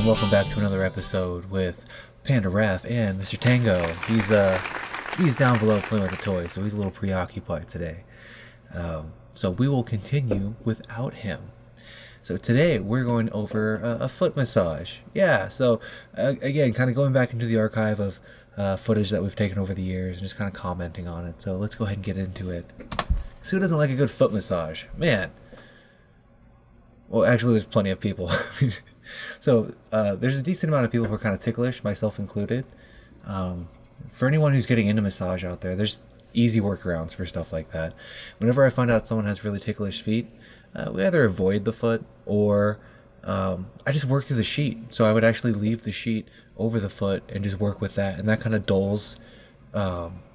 welcome back to another episode with Panda Raph and Mr. Tango. He's down below playing with the toy, so he's a little preoccupied today. So we will continue without him. So today we're going over a foot massage. Yeah, so again, kind of going back into the archive of footage that we've taken over the years and just kind of commenting on it. So let's go ahead and get into it. So who doesn't like a good foot massage? Man. Well, actually, there's plenty of people. So there's a decent amount of people who are kind of ticklish, myself included. For anyone who's getting into massage out there, there's easy workarounds for stuff like that. Whenever I find out someone has really ticklish feet, we either avoid the foot or I just work through the sheet. So I would actually leave the sheet over the foot and just work with that, and that kind of dulls the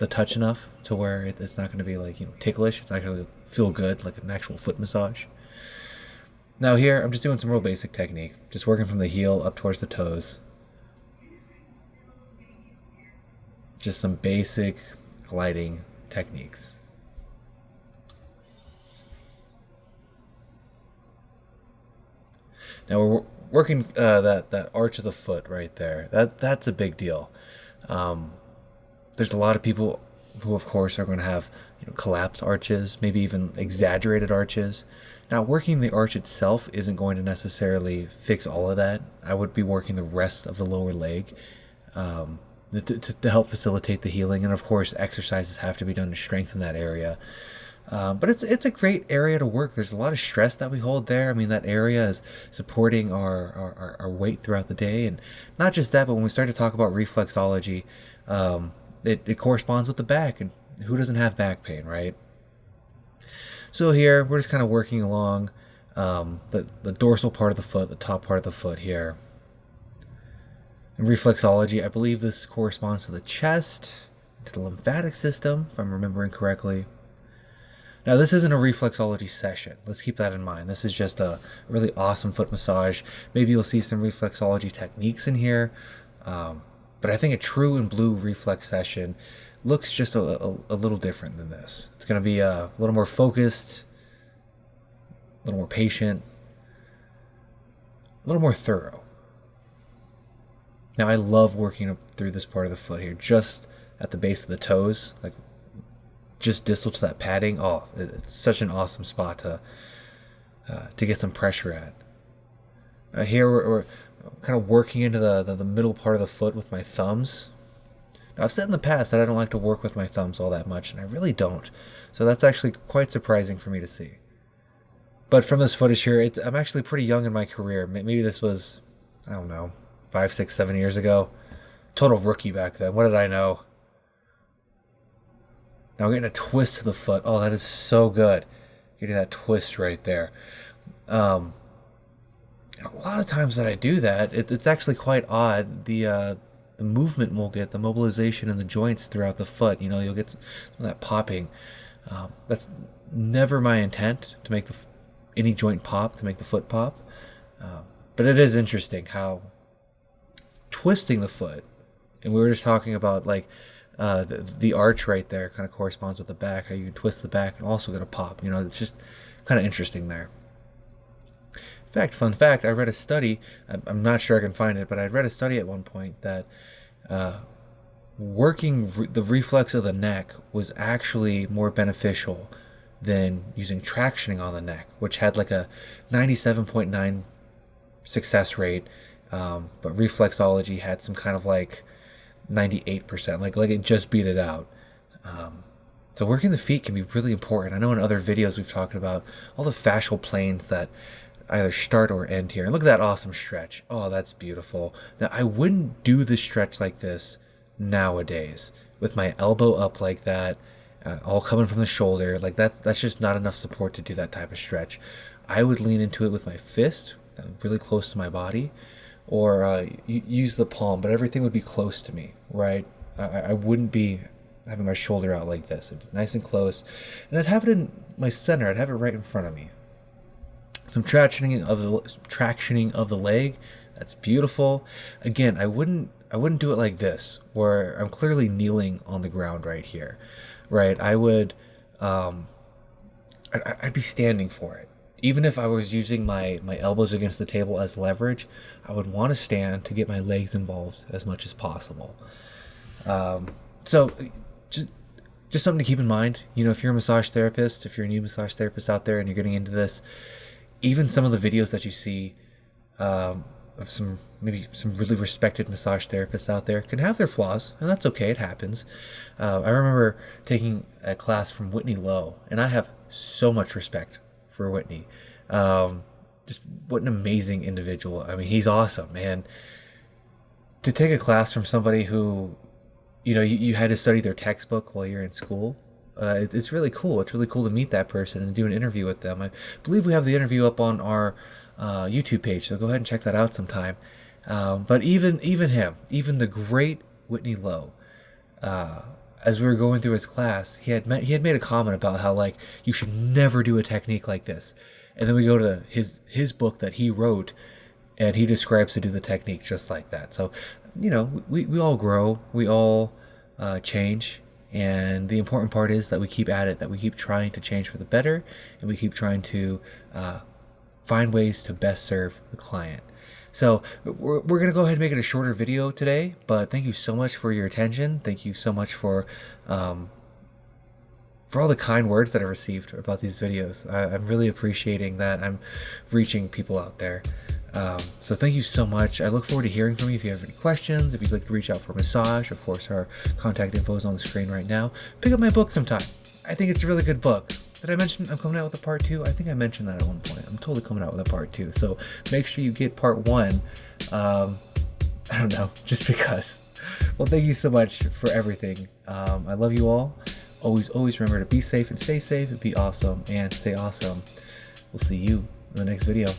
touch enough to where it's not going to be like ticklish. It's actually feel good, like an actual foot massage. Now here, I'm just doing some real basic technique, just working from the heel up towards the toes. Just some basic gliding techniques. Now we're working that arch of the foot right there. That's a big deal. There's a lot of people who, of course, are going to have collapsed arches, maybe even exaggerated arches. Now, working the arch itself isn't going to necessarily fix all of that. I would be working the rest of the lower leg to help facilitate the healing, and of course, exercises have to be done to strengthen that area. But it's a great area to work. There's a lot of stress that we hold there. I mean, that area is supporting our weight throughout the day, and not just that, but when we start to talk about reflexology, it corresponds with the back, and who doesn't have back pain, right? So here, we're just kind of working along the dorsal part of the foot, the top part of the foot here. In reflexology, I believe this corresponds to the chest, to the lymphatic system, if I'm remembering correctly. Now, this isn't a reflexology session. Let's keep that in mind. This is just a really awesome foot massage. Maybe you'll see some reflexology techniques in here. But I think a true and blue reflex session looks just a little different than this. It's going to be a little more focused, a little more patient, a little more thorough. Now, I love working up through this part of the foot here, just at the base of the toes, like just distal to that padding. Oh, it's such an awesome spot to get some pressure at. Here we're kind of working into the middle part of the foot with my thumbs. Now, I've said in the past that I don't like to work with my thumbs all that much, and I really don't. So that's actually quite surprising for me to see. But from this footage here, I'm actually pretty young in my career. Maybe this was, I don't know, 5, 6, 7 years ago. Total rookie back then. What did I know? Now we're getting a twist to the foot. Oh, that is so good. Getting that twist right there. A lot of times that I do that, it's actually quite odd. The movement we'll get, the mobilization in the joints throughout the foot. You'll get some of that popping. That's never my intent, to make any joint pop, to make the foot pop. But it is interesting how twisting the foot, and we were just talking about like the arch right there kind of corresponds with the back, how you can twist the back and also get a pop. It's just kind of interesting there. Fun fact, I read a study, I'm not sure I can find it, but I read a study at one point that working the reflex of the neck was actually more beneficial than using tractioning on the neck, which had like a 97.9 success rate, but reflexology had some kind of like 98%, like it just beat it out. So working the feet can be really important. I know in other videos we've talked about all the fascial planes that either start or end here. And look at that awesome stretch. Oh, that's beautiful. Now, I wouldn't do the stretch like this nowadays with my elbow up like that, all coming from the shoulder. Like that's just not enough support to do that type of stretch. I would lean into it with my fist, really close to my body, or use the palm, but everything would be close to me, right? I wouldn't be having my shoulder out like this. It'd be nice and close. And I'd have it in my center. I'd have it right in front of me. Some tractioning of the leg. That's beautiful. Again, I wouldn't do it like this, where I'm clearly kneeling on the ground right here, right? I'd be standing for it. Even if I was using my elbows against the table as leverage, I would want to stand to get my legs involved as much as possible. So just just something to keep in mind. You know, if you're a massage therapist, if you're a new massage therapist out there and you're getting into this, even some of the videos that you see of some maybe some really respected massage therapists out there can have their flaws, and that's okay. It happens. I remember taking a class from Whitney Lowe, and I have so much respect for Whitney. Just what an amazing individual. I mean, he's awesome, man. To take a class from somebody who, you had to study their textbook while you're in school. It's really cool. It's really cool to meet that person and do an interview with them. I believe we have the interview up on our YouTube page, so go ahead and check that out sometime. But even him, even the great Whitney Lowe, as we were going through his class, he had made a comment about how, like, you should never do a technique like this, and then we go to his book that he wrote, and he describes to do the technique just like that. So, we all grow, we all change, and the important part is that we keep at it, that we keep trying to change for the better, and we keep trying to find ways to best serve the client. So we're going to go ahead and make it a shorter video today, but thank you so much for your attention. Thank you so much for all the kind words that I received about these videos. I'm really appreciating that I'm reaching people out there. So thank you so much. I look forward to hearing from you if you have any questions. If you'd like to reach out for a massage, of course, our contact info is on the screen right now. Pick up my book sometime. I think it's a really good book. Did I mention I'm coming out with a part 2? I think I mentioned that at one point. I'm totally coming out with a part 2. So make sure you get part 1. I don't know, just because. Well, thank you so much for everything. I love you all. Always remember to be safe and stay safe, be awesome and stay awesome. We'll see you in the next video.